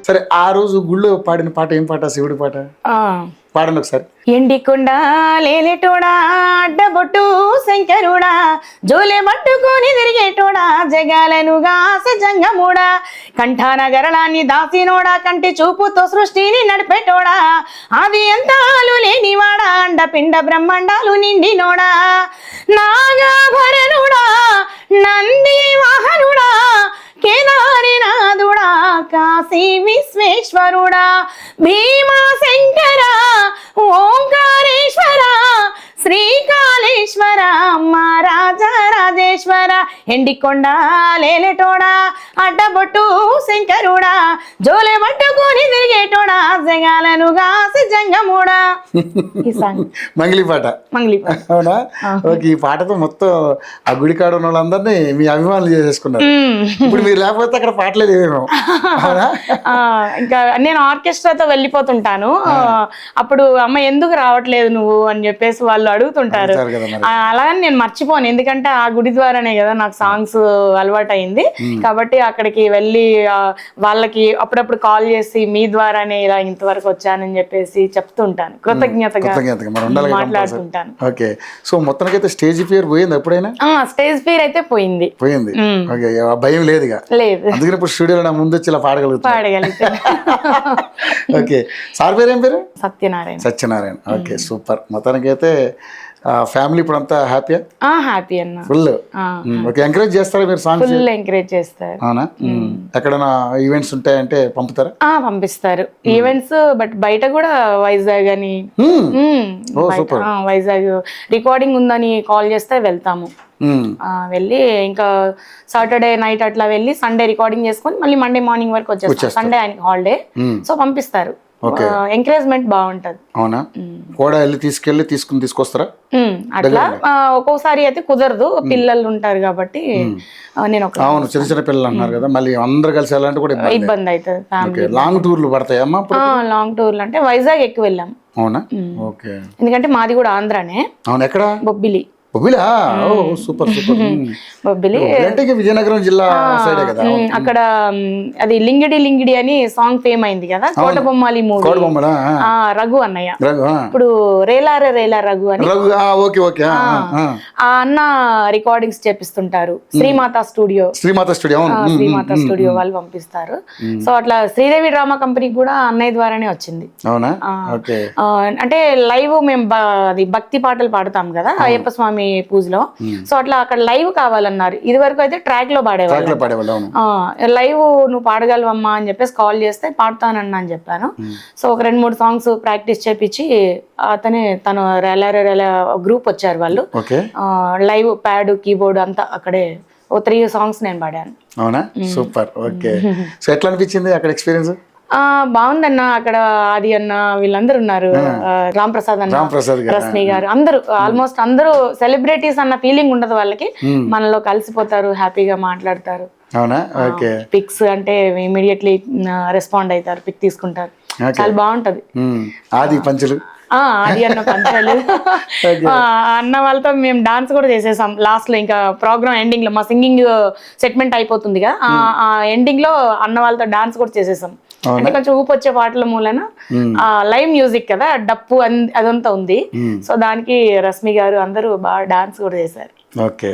సరే ఆ రోజు గుళ్ళో పాడిన పాట ఏం పాట? శివుడి పాట పాడండి ఒకసారి. ఎండికొండ లేలేటోడా అడ్డబొట్టు శంకరుడా జోలే పట్టుకొని తిరిగేటోడా జగాలనుగా సజంగముడా కంఠాన గరళాన్ని దాసినోడా కంటి చూపుతో సృష్టిని నడిపేటోడా అది ఎంతాలు లేనివాడా అండపిండ బ్రహ్మాండాలు నిండినోడా నాగాభరణుడా నంది వాహనుడా కేదారినాథుడా కాశీ విశ్వేశ్వరుడా భీమా శంకర ఓంకారేశ్వర శ్రీకాళేశ్వర మహారాజా రాజేశ్వర ఎండికొండ లేలేటోడా అడ్డబొట్టు శంకరుడా జోలే పట్టుకొని తిరిగేటోడా జగాలనుగా సజంగముడా. ఈ సాంగ్ మంగిలి పాట. మంగిలి పాట. అవునా? ఓకే. ఈ పాటతో మొత్తం ఆ గుడి కాడ ఉన్న వాళ్ళందరినీ మీ అభిమానులు చేసేసుకున్నారు. ఇప్పుడు మీరు లేకపోతే అక్కడ పాటలేదు ఏమేమో. అవునా? ఇంకా నేను ఆర్కెస్ట్రాతో వెళ్ళిపోతుంటాను. అప్పుడు అమ్మ ఎందుకు రావట్లేదు నువ్వు అని చెప్పేసి వాళ్ళు అడుగుతుంటారు. అలాగని నేను మర్చిపోను, ఎందుకంటే ఆ గుడి ద్వారానే కదా నాకు సాంగ్స్ అలవాటు అయింది. కాబట్టి అక్కడికి వెళ్ళి వాళ్ళకి అప్పుడప్పుడు కాల్ చేసి మీ ద్వారానే ఇలా ఇంతవరకు వచ్చానని చెప్పేసి చెప్తుంటాను, కృతజ్ఞతగా మాట్లాడుతుంటాను. ఓకే. సో మొత్తానికైతే స్టేజ్ ఫియర్ పోయింది ఎప్పుడైనా? స్టేజ్ ఫియర్ అయితే పోయింది. ఓకే. భయం లేదు. లేదు. అందుకని ఇప్పుడు స్టూడియోలో నా ముందు వచ్చి ఇలా పాడగలుగుతా. ఓకే. సార్ పేరు ఏం పేరు? సత్యనారాయణ. సత్యనారాయణ. Okay, super. మొత్తానికైతే ఫ్యామిలీ ఇప్పుడు అంతా హ్యాపీ? హ్యాపీ అన్న. ఫుల్. ఓకే. ఎంకరేజ్ చేస్తారా మీరు సాంగ్స్? ఫుల్ ఎంకరేజ్ చేస్తారు. అవునా? ఎక్కడైనా ఈవెంట్స్ ఉంటాయంటే పంపుతారా? పంపిస్తారు ఈవెంట్స్. బట్ బయట కూడా వైజాగ్ అని వైజాగ్ రికార్డింగ్ ఉందని కాల్ చేస్తే వెళ్తాము. వెళ్ళి ఇంకా సాటర్డే నైట్ అట్లా వెళ్ళి సండే రికార్డింగ్ చేసుకొని మళ్ళీ మండే మార్నింగ్ వరకు వచ్చేస్తాం. సండే ఆయనకి హాలిడే, సో పంపిస్తారు. ఎంకరేజ్మెంట్ బాగుంటది. అవునా? కూడా వెళ్ళి తీసుకొస్తారా? అట్లా ఒక్కొక్కసారి అయితే కుదరదు, పిల్లలు ఉంటారు కాబట్టి నేను. అవును, చిన్న చిన్న పిల్లలు అన్నారు కదా, మళ్ళీ అందరు కలిసి వెళ్ళాలంటే కూడా ఇబ్బంది అవుతుంది. లాంగ్ టూర్లు పడతాయమ్మా? లాంగ్ టూర్లు అంటే వైజాగ్ ఎక్కువ వెళ్ళాం. అవునా? ఓకే. ఎందుకంటే మాది కూడా ఆంధ్రానే. అవును. ఎక్కడ? బొబ్బిలి. బొబ్బిలా? Super super. బొబ్బిలి అంటే విజయనగరం జిల్లా సైడే కదా. అక్కడ అది లింగిడి లింగిడి అని సాంగ్ ఫేమ్ అయింది కదా, కోటబొమ్మాలి మూవీ. రఘు అన్నయ్య ఇప్పుడు రేలారే రేలా రఘు అని ఆ అన్న రికార్డింగ్స్ చేపిస్తుంటారు. శ్రీమాత స్టూడియో వాళ్ళు పంపిస్తారు. సో అట్లా శ్రీదేవి డ్రామా కంపెనీ కూడా అన్నయ్య ద్వారానే వచ్చింది. అంటే లైవ్ మేము అది భక్తి పాటలు పాడుతాం కదా అయ్యప్ప స్వామి పూజలో. సో అట్లా అక్కడ లైవ్ కావాలన్నారు. ఇది వరకు అయితే ట్రాక్ లో పాడేవాళ్ళు. లైవ్ నువ్వు పాడగలవమ్మా అని చెప్పేసి కాల్ చేస్తే పాడుతానన్నా అని చెప్పాను. సో ఒక 2-3 సాంగ్స్ ప్రాక్టీస్ చేపించి తను రేలా గ్రూప్ వచ్చారు వాళ్ళు. లైవ్ ప్యాడ్ కీబోర్డ్ అంతా అక్కడే 3 సాంగ్స్ నేను పాడాను. అవునా? సూపర్. ఓకే. సో ఎట్లా అనిపించింది అక్కడ ఎక్స్పీరియన్స్? బాగుందన్న. అక్కడ ఆది అన్న వీళ్ళందరూ ఉన్నారు, రామ్ ప్రసాద్ అన్న, రశ్మి గారు, అందరూ ఆల్మోస్ట్ అందరూ సెలబ్రిటీస్ అన్న ఫీలింగ్ ఉండదు వాళ్ళకి. మనలో కలిసిపోతారు, హ్యాపీగా మాట్లాడతారు. పిక్స్ అంటే ఇమీడియట్లీ రెస్పాండ్ అవుతారు, పిక్ తీసుకుంటారు. చాలా బాగుంటది. ఆది పంచులు ఆది అన్న పంచాలు అన్న వాళ్ళతో మేము డాన్స్ కూడా చేసేసాం లాస్ట్ లో. ఇంకా ప్రోగ్రామ్ ఎండింగ్ లో మా సింగింగ్ సెట్మెంట్ అయిపోతుంది కదా, ఆ ఎండింగ్ లో అన్న వాళ్ళతో డాన్స్ కూడా చేసేసాం. అంటే కొంచెం ఊపు వచ్చే పాటల మూలన లైవ్ మ్యూజిక్ కదా, డప్పు అదంతా ఉంది. సో దానికి రశ్మి గారు అందరూ బాగా డాన్స్ కూడా చేశారు. ఓకే.